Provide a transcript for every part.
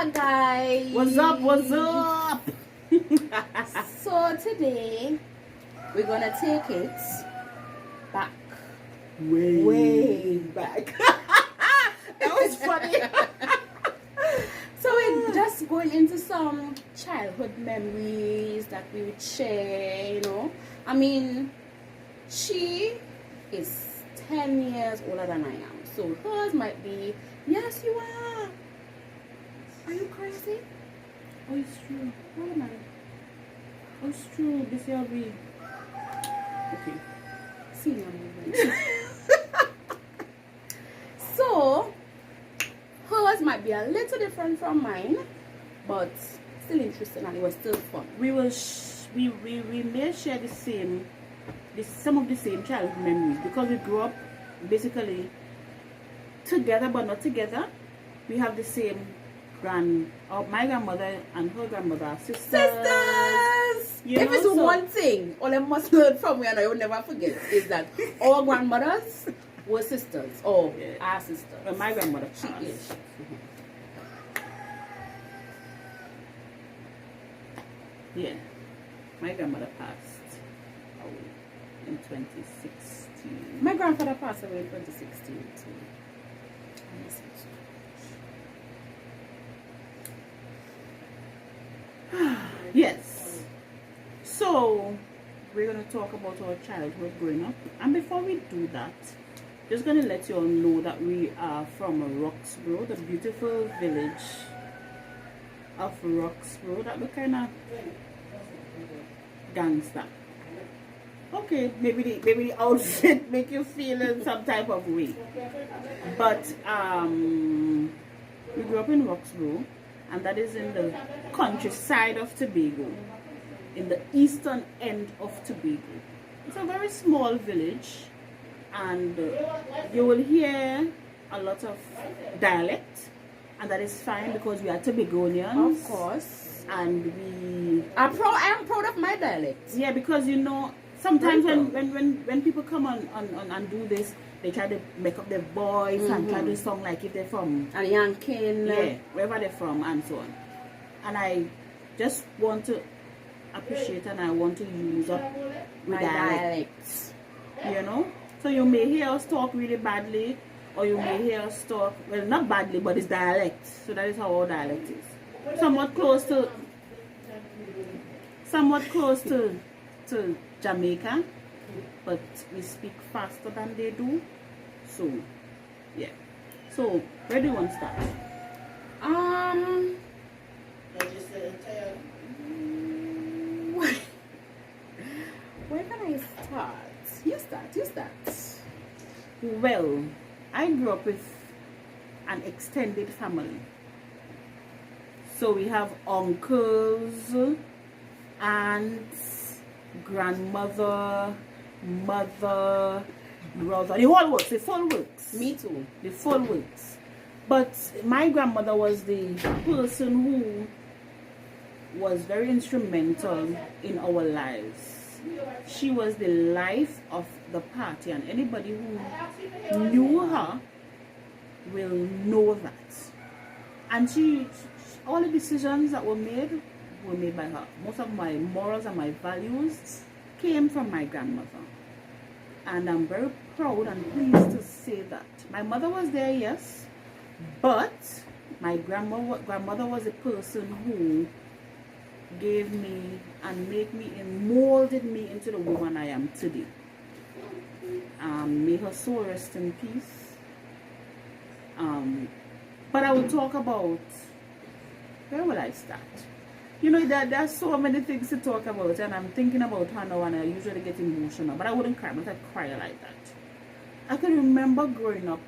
back, guys. What's up? What's up? So today we're gonna take it back, Way back. That was funny. So we're just going into some childhood memories that we would share. I mean, she is 10 years older than I am, so hers might be. Yes, you are. Are you crazy? Oh, it's true. What am I? Oh, it's true. This year we. Okay. Senior movement. So hers might be a little different from mine, but still interesting, and it was still fun. We will. We may share some of the same childhood memories because we grew up basically together, but not together. We have the same my grandmother and her grandmother are sisters. Sisters! If it's one thing, all I must learn from me and I will never forget is that our grandmothers were sisters. Or our sisters. Well, my grandmother She passed. is. Yeah. My grandmother passed in 2016. My grandfather passed away in 2016 too. I miss him so Yes. So we're gonna talk about our childhood growing up, and before we do that, just gonna let you all know that we are from Roxborough, the beautiful village of Roxborough. That look kind of gangster. Okay, maybe the outfit make you feel in some type of way, but we grew up in Roxborough, and that is in the countryside of Tobago, in the eastern end of Tobago. It's a very small village, and you will hear a lot of dialect, and that is fine because we are Tobagonians. Of course. And we I am proud of my dialect. Yeah, because sometimes when people come on and do this, they try to make up their voice and try to song like if they're from Yankin. Yeah, wherever they're from and so on. And I just want to appreciate and I want to use up My dialect. So you may hear us talk really badly, or you may hear us talk, well, not badly, but it's dialect. So that is how our dialect is. Somewhat close to Jamaica, but we speak faster than they do. So yeah. So where do you want to start? Where can I start? You start. Well, I grew up with an extended family. So we have uncles, aunts, grandmother, mother, brother. The whole works, the full works. Me too. The full works. But my grandmother was the person who was very instrumental in our lives. She was the life of the party, and anybody who knew her will know that. And all the decisions that were made by her. Most of my morals and my values came from my grandmother. And I'm very proud and pleased to say that. My mother was there, yes, but my grandmother was a person who gave me and molded me into the woman I am today. May her soul rest in peace. But I will talk about, where will I start? There are so many things to talk about, and I'm thinking about her now, and I usually get emotional, but I wouldn't cry, but I'd cry like that. I can remember growing up,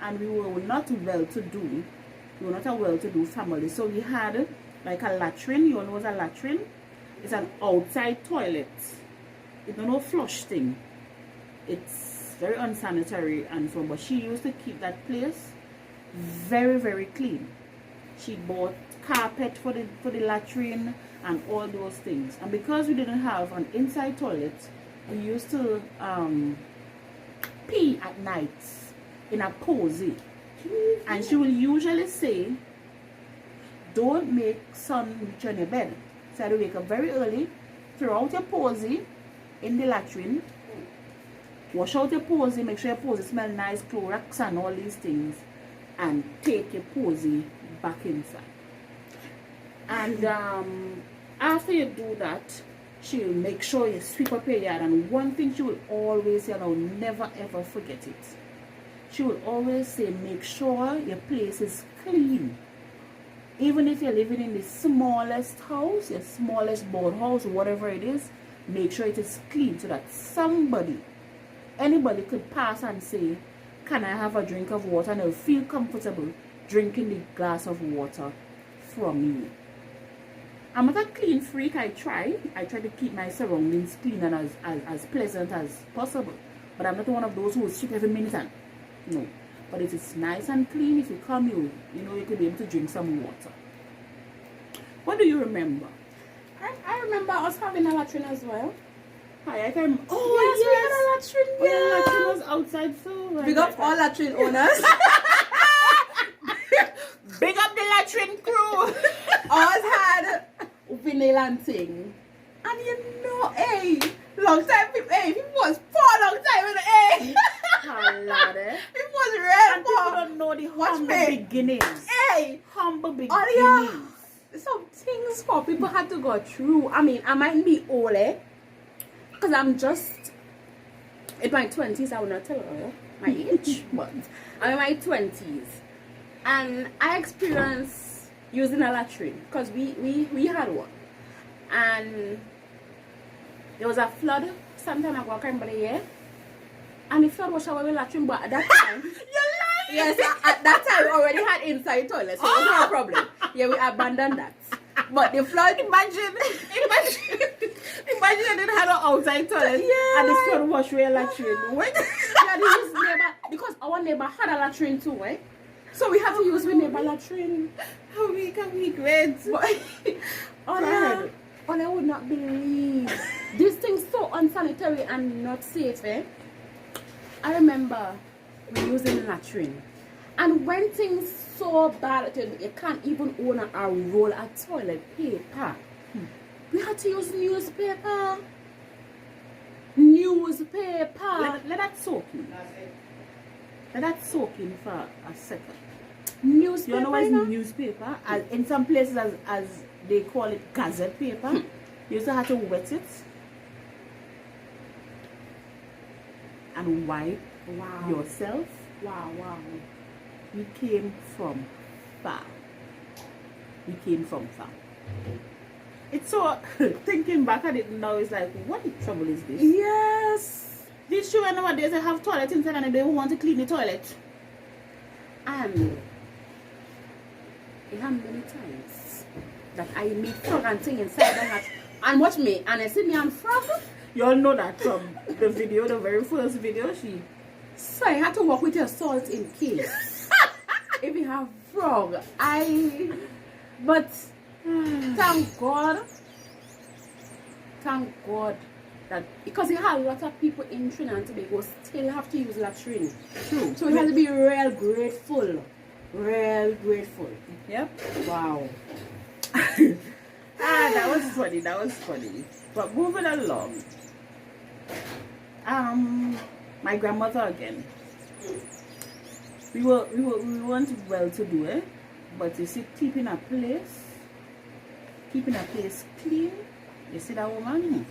and we were not well-to-do. We were not a well-to-do family, so we had like a latrine. You all know what a latrine? It's an outside toilet. It's not no flush thing. It's very unsanitary and so on, but she used to keep that place very, very clean. She bought carpet for the latrine and all those things. And because we didn't have an inside toilet, we used to pee at night in a posy. And she will usually say, don't make sun reach on your bed. So you wake up very early, throw out your posy in the latrine, wash out your posy, make sure your posy smell nice, Clorox and all these things, and take your posy back inside. And after you do that, she'll make sure you sweep up your yard. And one thing she will always say, and I'll never ever forget it, she will always say, make sure your place is clean. Even if you're living in the smallest house, your smallest board house, whatever it is, make sure it is clean so that anybody could pass and say, can I have a drink of water? And they'll feel comfortable drinking the glass of water from you. I'm not a clean freak. I try to keep my surroundings clean and as pleasant as possible. But I'm not one of those who will sweep every minute. And no. But it is nice and clean. If you come, you know you could be able to drink some water. What do you remember? I remember us having a latrine as well. Hi, I can. Oh Yes, yes, we had a latrine. the Yeah. latrine was outside too. Big up all latrine owners. Big up the latrine crew. Ours had vanilla thing. And you know, hey, long time people, hey, it was for long time with hey. It was real And people for. don't know the Watch humble me. beginnings. Hey, Humble oh beginnings. yeah. Some things for people had to go through. I mean, I might be old, because I'm just in my 20s. I will not tell her my age, but I'm in my 20s, and I experienced using a latrine because we had one, and there was a flood sometime ago, I can't remember the year, and the flood was shower with latrine, but at that time. Yes, at that time we already had inside toilets, so it was no problem. Yeah, we abandoned that. But the flood, Imagine I didn't have an outside toilet Yeah. and the flood wash with a latrine. What? yeah, this neighbor, because our neighbor had a latrine too, eh? So we had to use the neighbor latrine. How we can we great? But I would not believe this thing's so unsanitary and not safe, eh? I remember we using latrine, and when things so bad that you can't even own a roll of toilet paper, we had to use newspaper. Let that soak in. Let that soak in for a second. Newspaper. You know what is you know? newspaper? In some places as they call it gazette paper. You used to have to wet it and wipe Wow. yourself. Wow. We came from far. It's so, thinking back at it now, it's like, what the trouble is this? Yes. These children nowadays, they have toilet inside and they don't want to clean the toilet. And it happened many times that I meet frog and thing inside the hat. And watch me, and I see me and frog. You all know that from the video, the very first video, So I had to walk with your salt in case. If you have frog, but thank God that because you have a lot of people in Trinidad and Tobago still have to use latrine. True. So we have to be real grateful. Yep. Wow. That was funny. But moving along. My grandmother again. We weren't well to do it, but you see, keeping a place clean. You see that woman?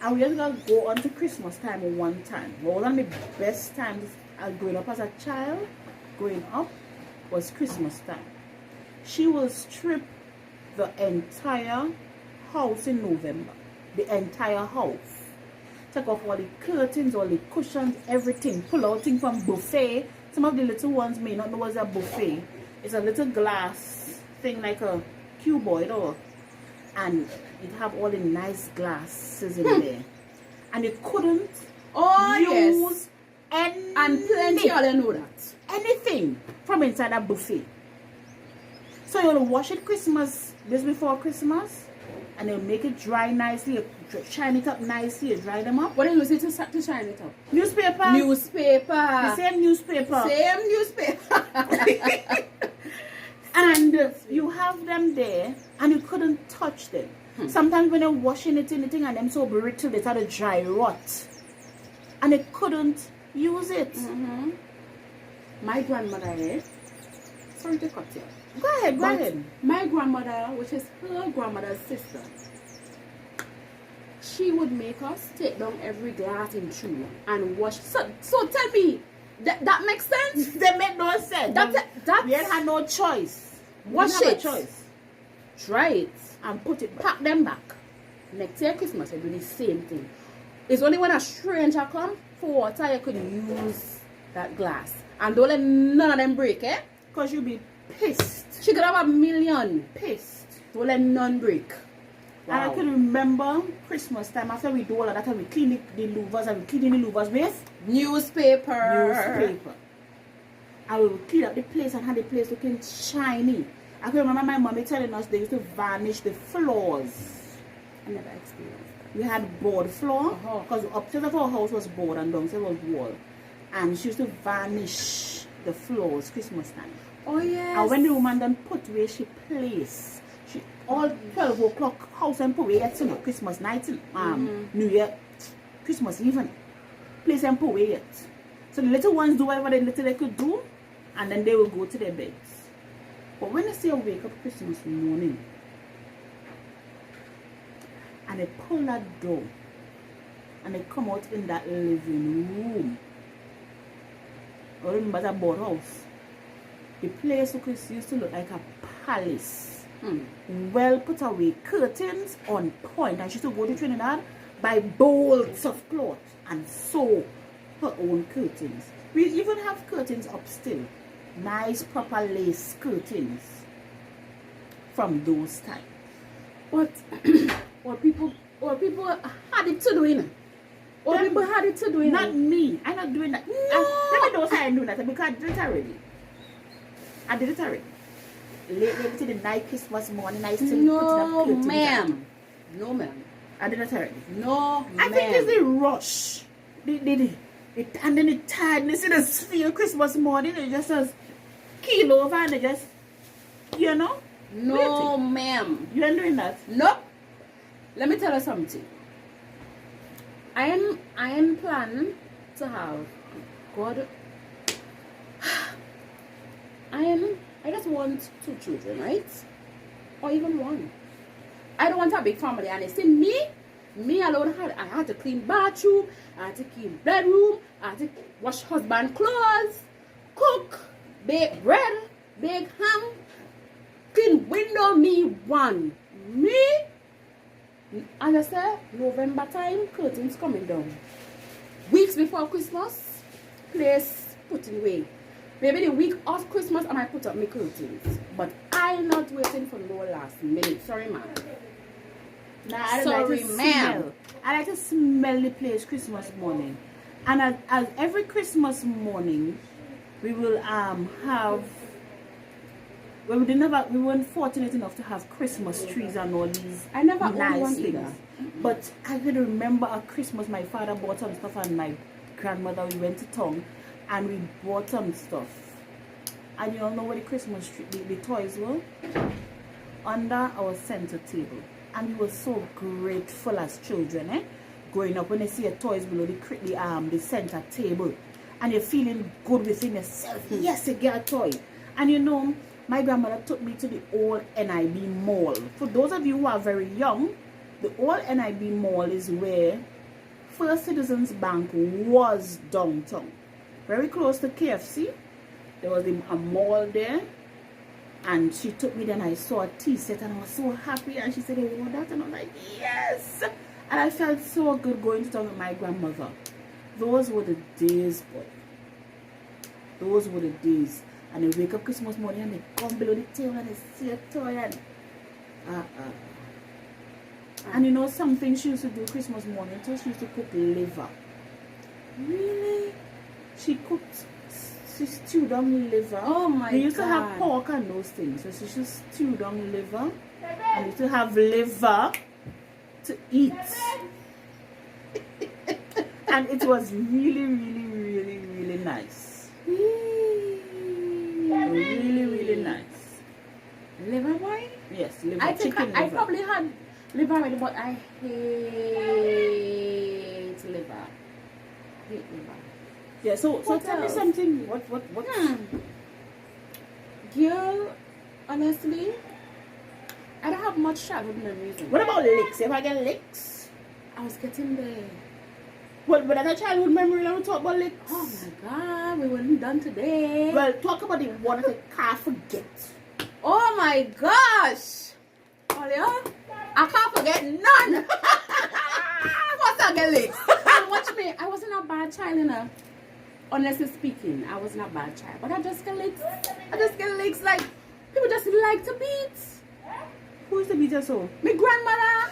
And we just gotta go on to Christmas time one time. One of my best times growing up as a child, was Christmas time. She will strip the entire house in November. The entire house. Take off all the curtains, all the cushions, everything. Pull out things from buffet. Some of the little ones may not know what's a buffet. It's a little glass thing like a cuboid, and it have all the nice glasses in there. And you couldn't use any, And plenty of them know that. anything from inside that buffet. So you'll wash it just before Christmas, and you'll make it dry nicely, you shine it up nicely, you dry them up. What do you use it to shine it up? Newspaper. Newspaper. The same newspaper. Same newspaper. And you have them there and you couldn't touch them. Sometimes when you're washing it in the thing and them so brittle, they start to dry rot. And they couldn't use it. My grandmother, sorry to cut you. Go ahead. My grandmother, which is her grandmother's sister, she would make us take down every glass in true and wash. So tell me, that makes sense? That made no sense. We had no choice. Wash it. Choice. Try it. And put it back. Pack them back. Next year Christmas, I do the same thing. It's only when a stranger come for water you could use that glass. And don't let none of them break, eh? Because you'll be pissed. She could have a million. Pissed. Don't let none break. Wow. And I can remember Christmas time, after we do all of that, and we clean the louvers, and we clean the louvers with newspaper. And we would clean up the place and have the place looking shiny. I can remember my mommy telling us they used to varnish the floors. I never experienced that. We had board floor, because upstairs of our house was board and downstairs was wall. And she used to varnish the floors Christmas time. Oh yes. And when the woman done put where she place, she all 12 o'clock house and put where yet Christmas night, New Year, Christmas Eve, place and put where yet. So the little ones do whatever the little they could do, and then they will go to their beds. But when they say wake up Christmas morning, and they pull that door, and they come out in that living room, I remember that board house. The place used to look like a palace. Well put away, curtains on point. And she used to go to Trinidad, buy bolts of cloth and sew her own curtains. We even have curtains up still. Nice proper lace curtains from those times. But what people had it to do, you know. What people had it to do, you know. Not me. I'm not doing that. No. Let me know how I do that because I did it already. Late to the night, Christmas morning, I still putting up curtains. No, ma'am. I did it already. No, I think it's the rush. And then the tiredness in the sphere Christmas morning, it just says keel over and they just, you know? No, ma'am. You ain't doing that? Nope. Let me tell you something. I am planning to have God. I just want 2 children, right? Or even 1. I don't want a big family. And they say me alone I had to clean bathroom, I had to clean bedroom, I had to wash husband clothes, cook, bake bread, bake ham, clean window, me 1. Me? And I said, November time, curtains coming down. Weeks before Christmas, place put away. Maybe the week of Christmas, I might put up my curtains. But I'm not waiting for no last minute. Sorry, ma'am. Nah, I Sorry, like ma'am. I like to smell the place Christmas morning. And as every Christmas morning, we will have... Well, we weren't fortunate enough to have Christmas trees and all these I never nice owned one things. either. But I can remember a Christmas, my father bought some stuff and my grandmother, we went to town and we bought some stuff. And you all know where the Christmas tree, the toys were? Under our center table. And we were so grateful as children, growing up when they see your toys below the center table. And you're feeling good within yourself. Yes, you get a toy. And you know, my grandmother took me to the old NIB Mall. For those of you who are very young, the old NIB Mall is where First Citizens Bank was downtown. Very close to KFC. There was a mall there. And she took me there and I saw a tea set and I was so happy. And she said, "You want that?" And I was like, yes. And I felt so good going to town with my grandmother. Those were the days, boy. Those were the days. And they wake up Christmas morning and they come below the table and they see a toy and and you know something she used to do Christmas morning too? She used to cook liver. Really? She stewed on liver. Oh my God. We used to have pork and those things. So she just stewed on liver. And used to have liver to eat. And it was really, really, really, really nice. Really, really nice. Liver boy? Yes, liver. I think Chicken I liver. probably had liver already, but I hate liver. Hate liver. Yeah, so What tell me else? something. What Girl, honestly, I don't have much childhood memories. what about licks? If I get licks? I was getting there. Well, but that's a childhood memory. Let me talk about licks. Oh my god, we weren't done today. Well, talk about the one that I can't forget. Oh my gosh! Olia, I can't forget none! What's I get licks? And watch me, I wasn't a bad child, you know. Honestly speaking, I wasn't a bad child. But I just get licks. I just get licks like people just like to beat. Who is the beater so? My grandmother,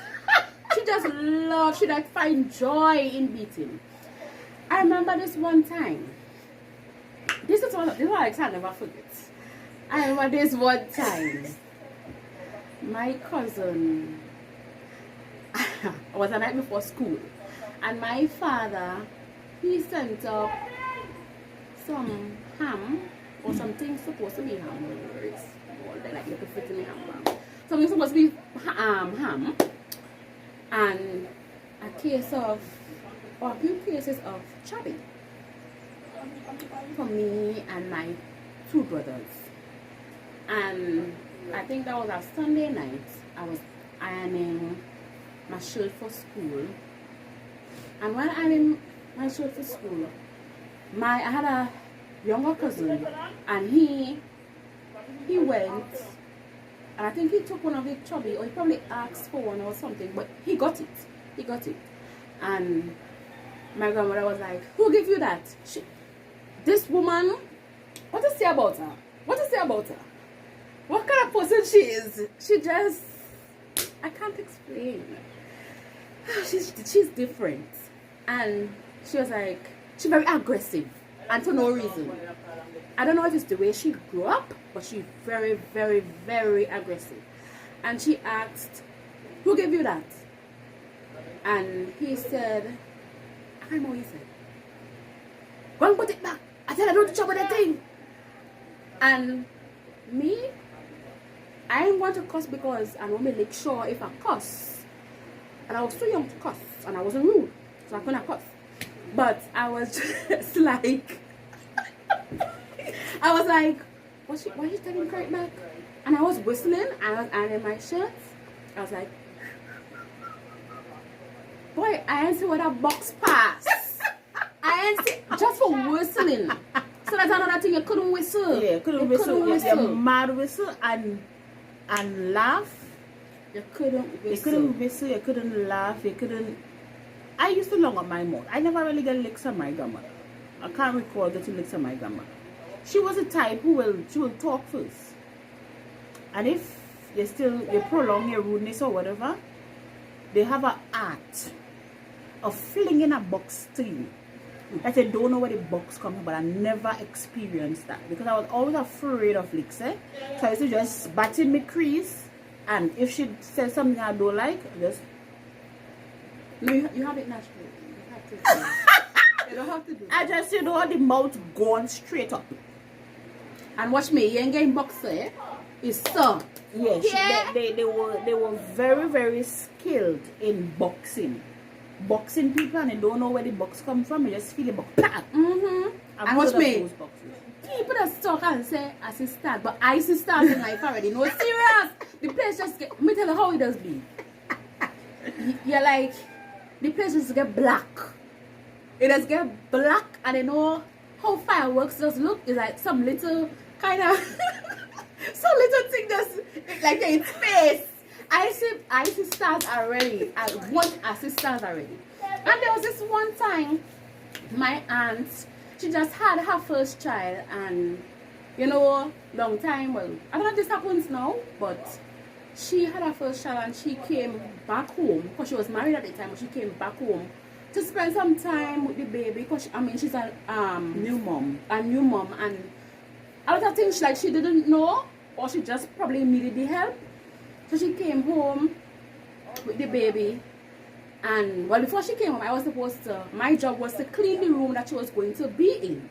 she just loved, she like find joy in beating. I remember this one time. This is one I can never forget. I remember this one time. My cousin was the night before school, and my father, he sent up some ham or something supposed to be ham. They like little fit in the ham. Something supposed to be ham, and a case of, or a few cases of chubby for me and my two brothers. And I think that was a Sunday night. I was ironing my shirt for school, and when ironing my shirt for school, I had a younger cousin, and he went, and I think he took one of the chubby, or he probably asked for one or something, but he got it. He got it. And my grandmother was like, "Who gave you that? This woman, what to say about her? What to say about her? What kind of person she is? She just, I can't explain. She's different." And she was like, she's very aggressive, and for no reason. I don't know if it's the way she grew up, but she's very, very, very aggressive. And she asked, "Who gave you that?" And he said, I can't remember what he said. "Go and put it back. I said I don't touch up with that thing." And me, I didn't want to cuss because I want to make sure if I cuss. And I was too young to cuss, and I wasn't rude, so I couldn't cuss. But I was just like, I was like, why is she taking credit back? And I was whistling, I was ironing my shirt. I was like, boy, I ain't see what that box pass. I ain't see, just for whistling. So that's another thing, you couldn't whistle. Yeah, couldn't whistle. You mad whistle and laugh. You couldn't whistle. You couldn't whistle, you couldn't laugh, you couldn't. I used to long up my mouth. I never really get licks on my grandmother. I can't recall getting licks on my grandmother. She was the type who will talk first. And if you prolong your rudeness or whatever, they have an art of flinging a box to you. That they don't know where the box comes from, but I never experienced that because I was always afraid of licks. So I used to just bat in my crease, and if she says something I don't like, just. No, you have it naturally. You have to. You don't have to do that. I just, the mouth going straight up. And watch me, you ain't getting boxer, it's so. Yes, Yeah. They were very, very skilled in boxing. Boxing people, and they don't know where the box comes from. You just feel the box. And watch me. People that talk and say assistant, but I see stars in life already. No, serious. The place just get. Let me tell you how it does be. You're like, the place just get black. It does get black, and you know how fireworks just look. It's like some little kind of, some little thing just like in space. I see stars already. I want assistants already. And there was this one time, my aunt, she just had her first child, and long time. Well, I don't know if this happens now, but she had her first child, and she came back home because she was married at the time. But she came back home to spend some time with the baby because she's a new mom, and a lot of things like she didn't know, or she just probably needed the help. So she came home with the baby, and well, before she came home, my job was to clean the room that she was going to be in.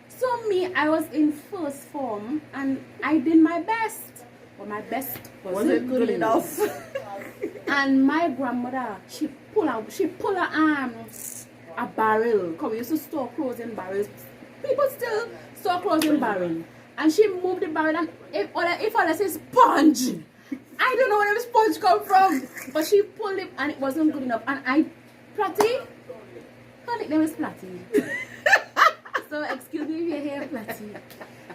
So I was in first form, and I did my best but my best wasn't good enough. And my grandmother, she pull a barrel. Cause we used to store clothes in barrels. People still store clothes in barrels. And she moved the barrel, and if I say sponge, I don't know where the sponge come from, but she pulled it and it wasn't good enough. And Platty, her nickname is Platty. So excuse me if you hear Platty.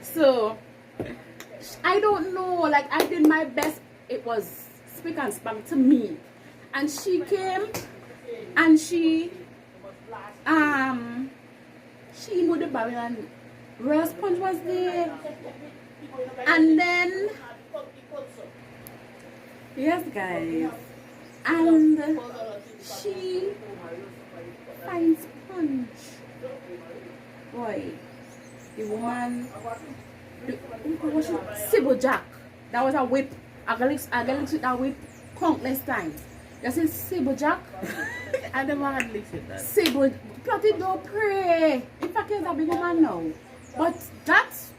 So I don't know, like I did my best. It was spick and span to me, and she came and she moved the barrel and real sponge was there, and then yes guys, and she finds sponge. Boy, the woman, what was Sybil Jack, that was a whip. I got with that whip countless times. You see Sybil Jack? I never had licks with that. Sybil, Platty don't pray. In fact, he's a big woman now. But that's,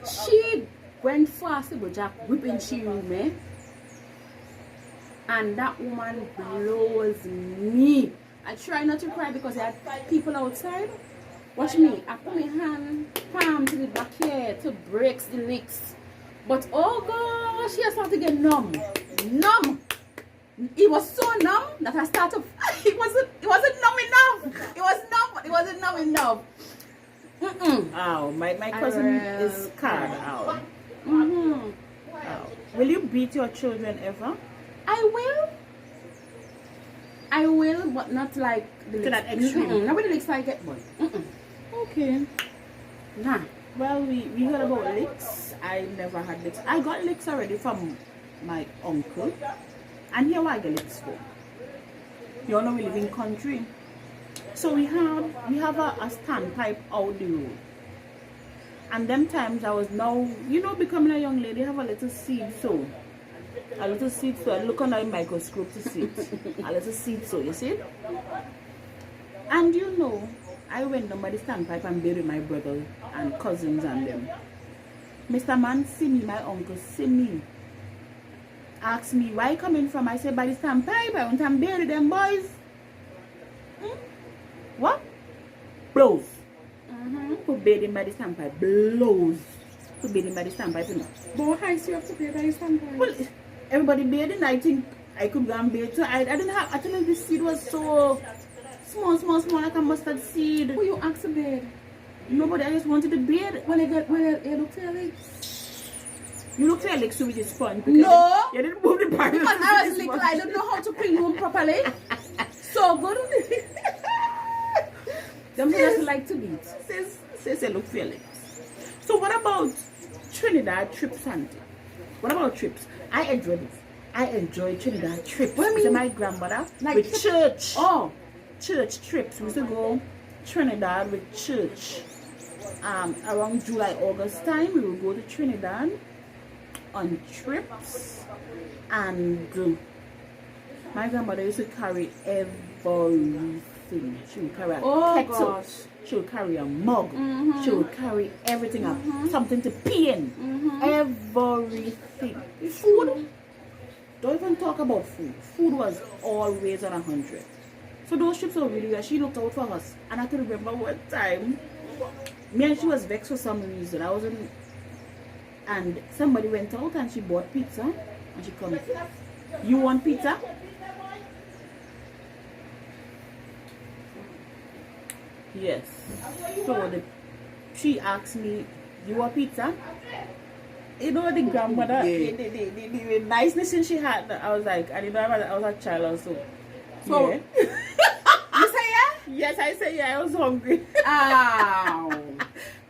she went for Sybil Jack whipping she room, eh? And that woman blows me. I try not to cry because there are people outside. Watch me. I put my hand palm to the back here to break the licks. But oh gosh, she started to get numb. Numb. It was so numb that I started. It wasn't numb enough. It was numb, but it wasn't numb enough. Ow, my cousin is scarred out. Ow. Will you beat your children ever? I will, but not like the To that extreme. Nobody likes I get boy. Okay. Nah. Well, we heard about licks. I never had licks. I got licks already from my uncle. And here I get licks for. You all know we live in country. So we have a standpipe out the road. And them times I was now, becoming a young lady, have a little seed so. A little seed so. I look under a microscope to see it. A little seed so, you see? And I went down by the standpipe and buried my brother and cousins and them. Mr. Man see me, my uncle see me. Asked me, why you coming from? I said, by the standpipe, I went and buried them boys. What? Blows. Who buried him by the standpipe? Blows. Who buried him by the standpipe, But how is you have to bury by the standpipe? Well, everybody buried and I think I could go and bury. So I didn't have, actually the seed was so small, like a mustard seed. Who you asked to bed? Nobody, I just wanted to bed. When you look to your legs. You look to your legs with the sponge. No. You didn't move the part. Because I was little, I don't know how to clean room properly. So good. Them just like to beat. Says look for your legs. So what about Trinidad trips, auntie? What about trips? I enjoy this. I enjoy Trinidad trips. What do you mean? So my grandmother Like with church. Oh. Church trips. We used to go Trinidad with church. Around July, August time, we would go to Trinidad on trips, and my grandmother used to carry everything. She would carry a kettle. Gosh. She would carry a mug. She would carry everything up, something to pee in. Everything. Food. Don't even talk about food. Food was always on 100. So those trips were really good. She looked out for us. And I can remember one time, me and she was vexed for some reason. And somebody went out and she bought pizza. And she comes, you want pizza? Yes. So she asked me, you want pizza? The grandmother, the niceness she had, I was like, I was a child also. So, yeah. You say yeah? Yes, I said yeah, I was hungry. Ow.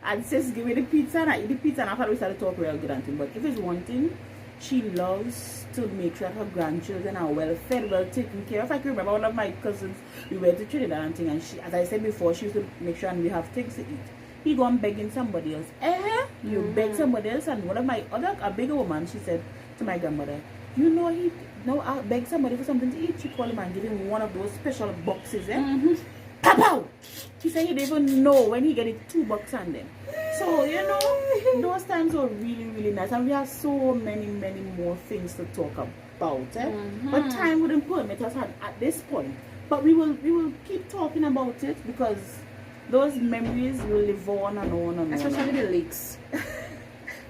And sis give me the pizza and I eat the pizza and after we started talking real good and thing. But if it's one thing, she loves to make sure that her grandchildren are well fed, well taken care of. I can remember one of my cousins, we went to Trinidad and thing, and she, as I said before, she used to make sure and we have things to eat. He go and begging somebody else. You beg somebody else. And one of my a bigger woman, she said to my grandmother, I beg somebody for something to eat. She called him and give him one of those special boxes. Pow! She said he didn't even know when he get it $2 on them. So, those times were really, really nice, and we have so many, many more things to talk about. But time wouldn't permit us at this point. But we will keep talking about it because those memories will live on and on and on. Especially the leaks.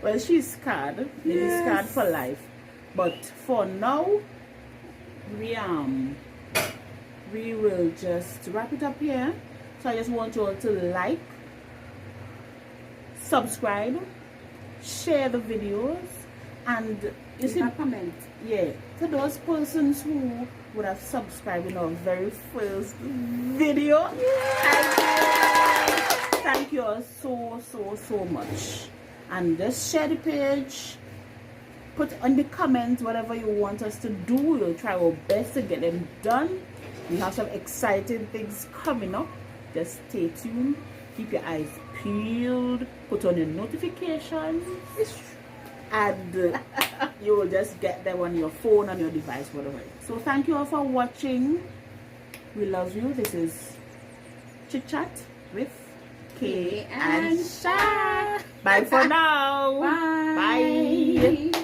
Well, she's scarred. Lily's scarred for life. But for now, we will just wrap it up here. So I just want you all to like, subscribe, share the videos, and you see, comment. Yeah, to those persons who would have subscribed in our very first video. Thank you all so much. And just share the page, put on the comments whatever you want us to do. We'll try our best to get them done. We have some exciting things coming up. Just stay tuned, keep your eyes peeled, put on your notifications, and you will just get them on your phone, on your device, whatever. So thank you all for watching. We love you. This is Chit Chat with Kay and Sha. Bye for now. Bye. Bye.